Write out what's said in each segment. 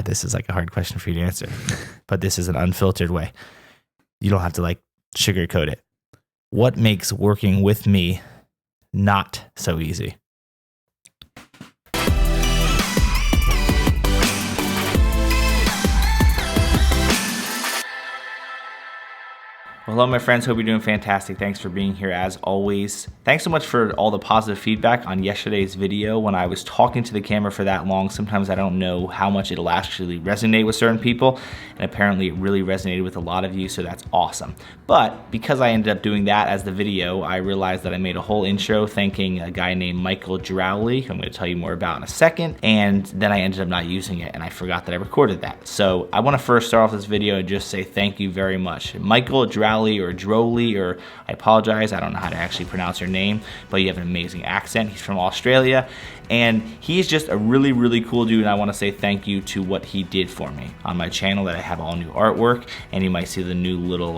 This is like a hard question for you to answer, but this is an unfiltered way. You don't have to like sugarcoat it. What makes working with me not so easy? Well, hello, my friends. Hope you're doing fantastic. Thanks for being here as always. Thanks so much for all the positive feedback on yesterday's video. When I was talking to the camera for that long, sometimes I don't know how much it'll actually resonate with certain people, and apparently it really resonated with a lot of you, so that's awesome. But because I ended up doing that as the video, I realized that I made a whole intro thanking a guy named Michael Drowley, who I'm going to tell you more about in a second, and then I ended up not using it, and I forgot that I recorded that. So I want to first start off this video and just say thank you very much. Michael Drowley, or Drowley, or I apologize, I don't know how to actually pronounce your name, but you have an amazing accent. He's from Australia, and he's just a really, really cool dude, and I want to say thank you to what he did for me on my channel, that I have all new artwork, and you might see the new little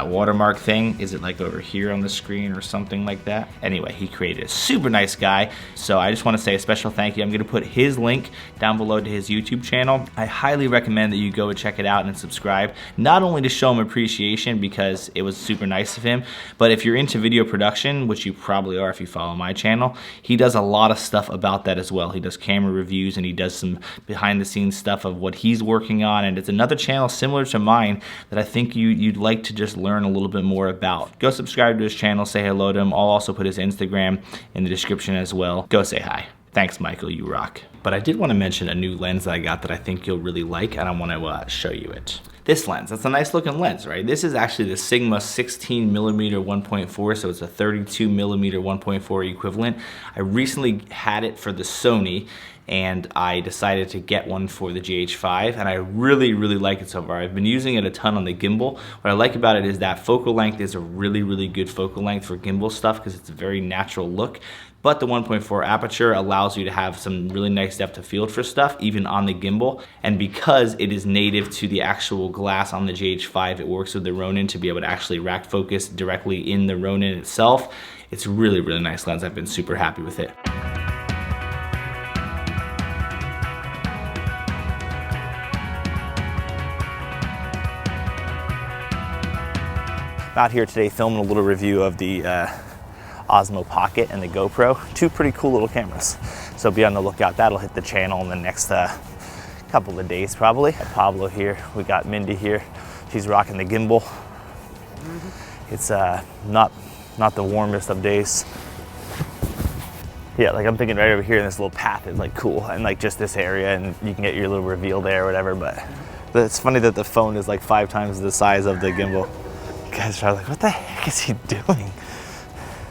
watermark thing. Is it like over here on the screen or something like that? Anyway, he created a super nice guy, so I just want to say a special thank you. I'm going to put his link down below to his YouTube channel. I highly recommend that you go and check it out and subscribe, not only to show him appreciation because it was super nice of him, but if you're into video production, which you probably are if you follow my channel, he does a lot of stuff about that as well. He does camera reviews and he does some behind the scenes stuff of what he's working on, and it's another channel similar to mine that I think you'd like to just learn a little bit more about. Go subscribe to his channel, say hello to him. I'll also put his Instagram in the description as well. Go say hi. Thanks, Michael, you rock. But I did want to mention a new lens that I got that I think you'll really like, and I want to show you it. This lens, that's a nice looking lens, right? This is actually the Sigma 16mm 1.4, so it's a 32mm 1.4 equivalent. I recently had it for the Sony, and I decided to get one for the GH5, and I really, really like it so far. I've been using it a ton on the gimbal. What I like about it is that focal length is a really, really good focal length for gimbal stuff because it's a very natural look. But the 1.4 aperture allows you to have some really nice depth of field for stuff, even on the gimbal. And because it is native to the actual glass on the GH5, it works with the Ronin to be able to actually rack focus directly in the Ronin itself. It's really, really nice lens. I've been super happy with it. Out here today filming a little review of the Osmo Pocket and the GoPro. Two pretty cool little cameras. So be on the lookout. That'll hit the channel in the next couple of days probably. Pablo here. We got Mindy here. She's rocking the gimbal. It's not the warmest of days. Yeah, like I'm thinking right over here in this little path is like cool, and like just this area, and you can get your little reveal there or whatever, but it's funny that the phone is like 5 times the size of the gimbal. Guys are like, what the heck is he doing?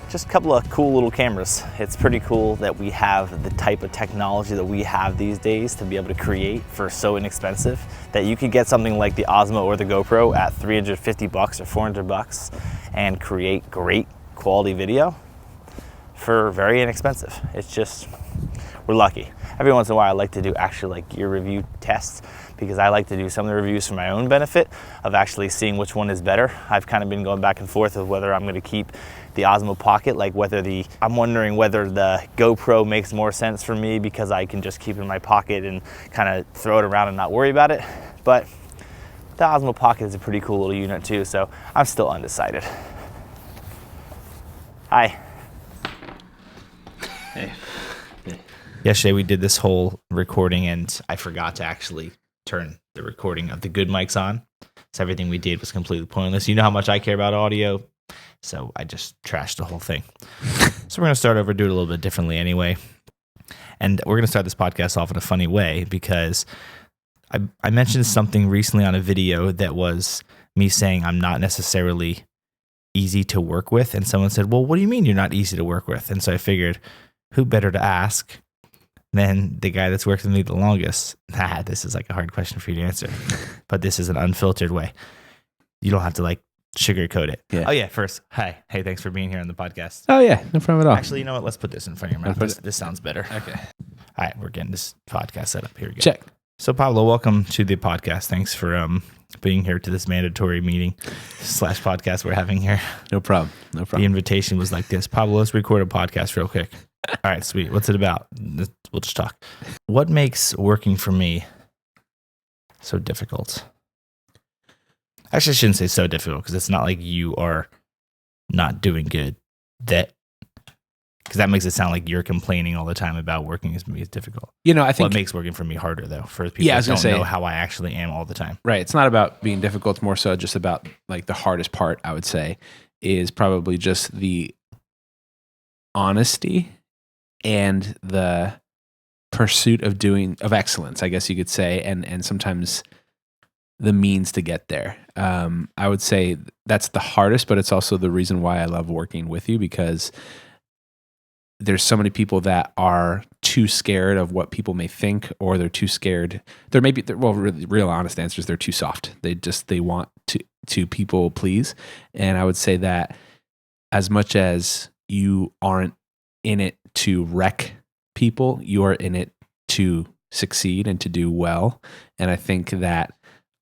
Just a couple of cool little cameras. It's pretty cool that we have the type of technology that we have these days to be able to create for so inexpensive that you could get something like the Osmo or the GoPro at $350 or $400 and create great quality video for very inexpensive. It's just, we're lucky. Every once in a while I like to do actually like gear review tests because I like to do some of the reviews for my own benefit of actually seeing which one is better. I've kind of been going back and forth with whether I'm going to keep the Osmo Pocket, like I'm wondering whether the GoPro makes more sense for me because I can just keep it in my pocket and kind of throw it around and not worry about it. But the Osmo Pocket is a pretty cool little unit too, so I'm still undecided. Hi. Hey. Yesterday we did this whole recording and I forgot to actually turn the recording of the good mics on. So everything we did was completely pointless. You know how much I care about audio, so I just trashed the whole thing. So we're going to start over, do it a little bit differently anyway. And we're going to start this podcast off in a funny way because I mentioned something recently on a video that was me saying I'm not necessarily easy to work with. And someone said, well, what do you mean you're not easy to work with? And so I figured, who better to ask than the guy that's worked with me the longest? This is like a hard question for you to answer, but this is an unfiltered way. You don't have to like sugarcoat it. Yeah. Oh yeah, first, hi. Hey, thanks for being here on the podcast. Oh yeah, no problem at all. Actually, you know what? Let's put this in front of your mouth. This sounds better. Okay. All right, we're getting this podcast set up. Here we go. Check. So Pablo, welcome to the podcast. Thanks for being here to this mandatory meeting / podcast we're having here. No problem. No problem. The invitation was like this: Pablo, let's record a podcast real quick. All right, sweet. What's it about? We'll just talk. What makes working for me so difficult? Actually, I shouldn't say so difficult because it's not like you are not doing good. Because that makes it sound like you're complaining all the time about working as me is difficult. I think what makes working for me harder though for people that don't know how I actually am all the time. Right. It's not about being difficult. It's more so just about like the hardest part, I would say, is probably just the honesty and the pursuit of excellence, I guess you could say, and sometimes the means to get there. I would say that's the hardest, but it's also the reason why I love working with you, because there's so many people that are too scared of what people may think, or they're too scared. Really, real honest answers, they're too soft. They want to people please. And I would say that as much as you aren't in it to wreck people, you are in it to succeed and to do well. And I think that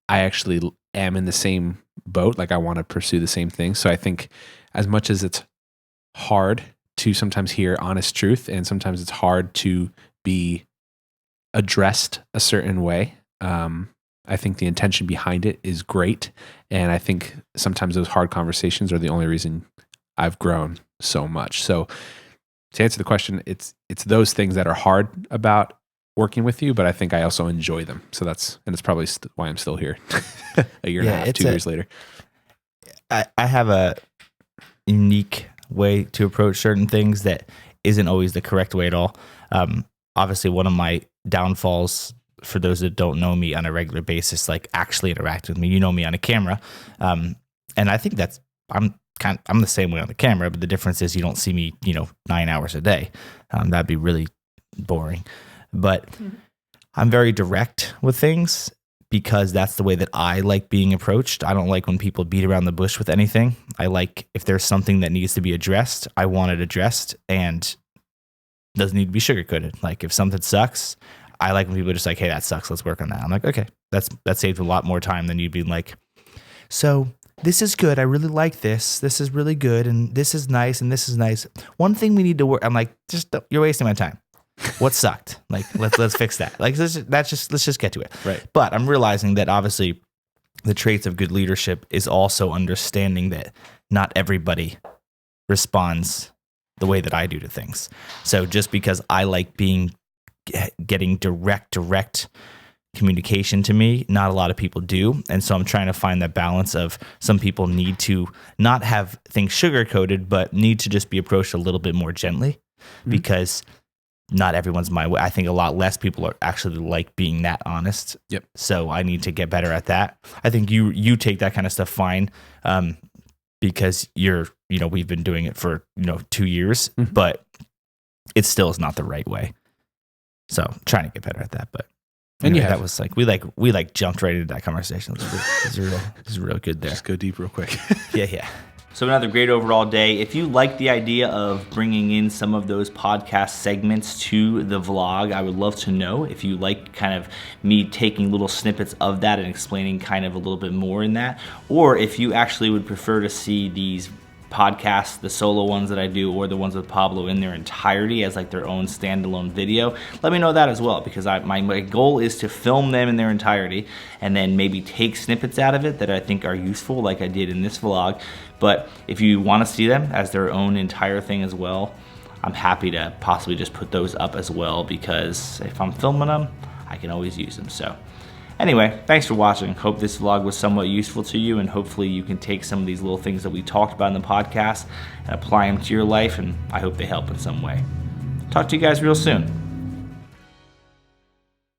I actually am in the same boat. Like, I want to pursue the same thing. So I think as much as it's hard to sometimes hear honest truth, and sometimes it's hard to be addressed a certain way, I think the intention behind it is great. And I think sometimes those hard conversations are the only reason I've grown so much. So to answer the question, it's those things that are hard about working with you, but I think I also enjoy them. So it's probably why I'm still here a year and a half, 2 years later. I have a unique way to approach certain things that isn't always the correct way at all. Obviously, one of my downfalls, for those that don't know me on a regular basis, like actually interact with me, you know me on a camera, and I think I'm the same way on the camera, but the difference is you don't see me 9 hours a day. That'd be really boring. But I'm very direct with things because that's the way that I like being approached. I don't like when people beat around the bush with anything. I like, if there's something that needs to be addressed, I want it addressed, and doesn't need to be sugarcoated. Like, if something sucks, I like when people are just like, hey, that sucks, let's work on that. I'm like, okay, that saves a lot more time than you'd be like, so this is good, I really like this is really good, and this is nice, and this is nice. One thing we need to work, I'm like, you're wasting my time. What sucked? Like, let's fix that. Like, let's just get to it. Right. But I'm realizing that obviously the traits of good leadership is also understanding that not everybody responds the way that I do to things. So just because I like getting direct communication to me, not a lot of people do. And so I'm trying to find that balance of, some people need to not have things sugar-coated, but need to just be approached a little bit more gently, because not everyone's my way. I think a lot less people are actually like being that honest. Yep. So I need to get better at that. I think you take that kind of stuff fine, because we've been doing it for 2 years, but it still is not the right way. So I'm trying to get better at that. But anyway, that was like, we jumped right into that conversation. It was real good there. Just go deep real quick. Yeah. So another great overall day. If you like the idea of bringing in some of those podcast segments to the vlog, I would love to know. If you like kind of me taking little snippets of that and explaining kind of a little bit more in that, or if you actually would prefer to see these podcasts, the solo ones that I do, or the ones with Pablo in their entirety as like their own standalone video, let me know that as well, because my goal is to film them in their entirety and then maybe take snippets out of it that I think are useful, like I did in this vlog. But if you want to see them as their own entire thing as well, I'm happy to possibly just put those up as well, because if I'm filming them, I can always use them. So anyway, thanks for watching. Hope this vlog was somewhat useful to you, and hopefully you can take some of these little things that we talked about in the podcast and apply them to your life, and I hope they help in some way. Talk to you guys real soon.